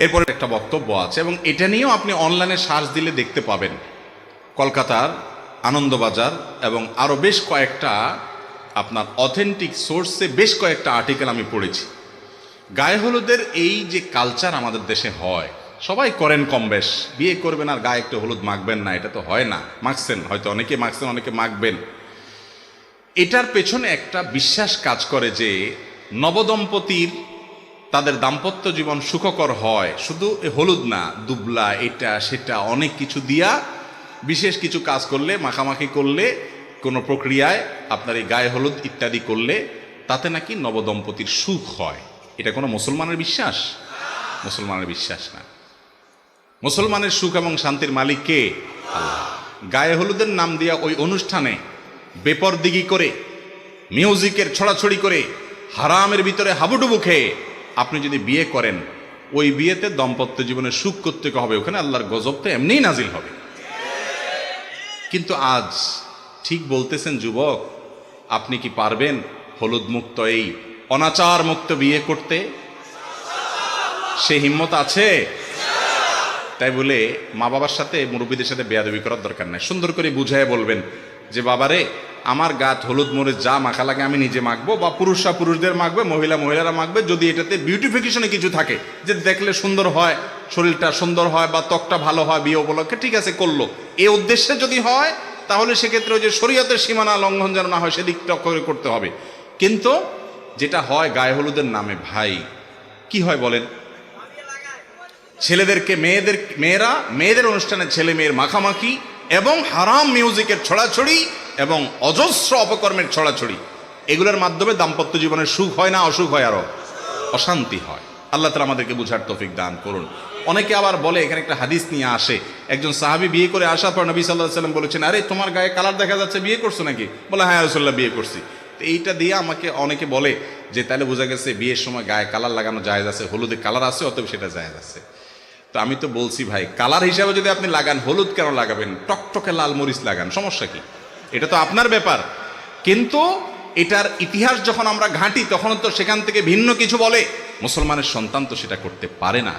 এরপরে একটা বক্তব্য আছে এবং এটা নিয়েও আপনি অনলাইনে সার্চ দিলে দেখতে পাবেন। কলকাতার আনন্দবাজার এবং আরও বেশ কয়েকটা আপনার অথেন্টিক সোর্সে বেশ কয়েকটা আর্টিকেল আমি পড়েছি। গায়ে হলুদের এই যে কালচার আমাদের দেশে হয়, সবাই করেন কম বেশ, বিয়ে করবেন আর গায়ে একটু হলুদ মাখবেন না, এটা তো হয় না। মাখছেন, হয়তো অনেকে মাখছেন, অনেকে মাখবেন। এটার পেছনে একটা বিশ্বাস কাজ করে যে নবদম্পতির তাদের দাম্পত্য জীবন সুখকর হয় শুধু হলুদ না, দুবলা, এটা সেটা অনেক কিছু দিয়া বিশেষ কিছু কাজ করলে, মাখামাখি করলে, কোনো প্রক্রিয়ায় আপনার এই গায়ে হলুদ ইত্যাদি করলে তাতে নাকি নবদম্পতির সুখ হয়। এটা কোনো মুসলমানের বিশ্বাস? মুসলমানের বিশ্বাস না। মুসলমানের সুখ এবং শান্তির মালিক কে? আল্লাহ। গায়ে হলুদের নাম দিয়া ওই অনুষ্ঠানে বেপরদিগি করে, মিউজিকের ছড়াছড়ি করে, হারামের ভিতরে হাবুডুবু খেয়ে আপনি যদি বিয়ে করেন, ওই বিয়েতে দাম্পত্য জীবনে সুখ করতে হবে, ওখানে আল্লাহর গজব তো এমনিই নাজিল হবে। কিন্তু আজ ঠিক বলতেছেন যুবক, আপনি কি পারবেন হলুদ মুক্ত এই অনাচার মুক্ত বিয়ে করতে? সে হিম্মত আছে? তাই বলে মা বাবার সাথে, মুরব্বীদের সাথে বেয়াদবি করার দরকার নাই। সুন্দর করে বুঝায় বলবেন যে বাবারে, আমার গাত হলুদ মরিচ যা মাখা লাগে আমি নিজে মাখবো, বা পুরুষরা পুরুষদের মাখবে, মহিলারা মাখবে। যদি এটাতে বিউটিফিকেশনে কিছু থাকে, যে দেখলে সুন্দর হয়, শরীরটা সুন্দর হয় বা ত্বকটা ভালো হয় বিয়ে উপলক্ষে, ঠিক আছে করলো। এই উদ্দেশ্যে যদি হয় তাহলে সেক্ষেত্রে ওই যে শরীয়তের সীমানা লঙ্ঘন যেন না হয় সেদিকটা করতে হবে। কিন্তু যেটা হয় গায়ে হলুদের নামে, ভাই কি হয় বলেন? ছেলেদেরকে মেয়েদের অনুষ্ঠানে ছেলে মেয়ের মাখামাখি এবং হারাম মিউজিকের ছড়াছড়ি এবং অজস্র অপকর্মের ছড়াছড়ি, এগুলোর মাধ্যমে দাম্পত্য জীবনের সুখ হয় না, অসুখ হয়, আরো অশান্তি হয়। আল্লাহ তাআলা আমাদেরকে বুঝার তৌফিক দান করুন। অনেকে আবার বলে, এখানে একটা হাদিস নিয়ে আসে, একজন সাহাবী বিয়ে করে আসার পর নবী সাল্লাল্লাহু আলাইহি ওয়াসাল্লাম বলেছেন, আরে তোমার গায়ে কালার দেখা যাচ্ছে, বিয়ে করছো নাকি? বলে হ্যাঁ রাসূলুল্লাহ, বিয়ে করছি। তো এইটা দিয়ে আমাকে অনেকে বলে যে তাহলে বোঝা গেছে বিয়ের সময় গায়ে কালার লাগানো জায়েজ আছে, হলুদে কালার আছে, অতএব সেটা জায়েজ আছে। তো আমি তো বলছি ভাই, কালার হিসাবে যদি আপনি লাগান, হলুদ কেন লাগাবেন? টকটকে লাল মরিচ লাগান, সমস্যা কি? এটা তো আপনার ব্যাপার। কিন্তু এটার ইতিহাস যখন আমরা ঘাঁটি, তখন তো সেখান থেকে ভিন্ন কিছু বলে। মুসলমানের সন্তান তো সেটা করতে পারে না।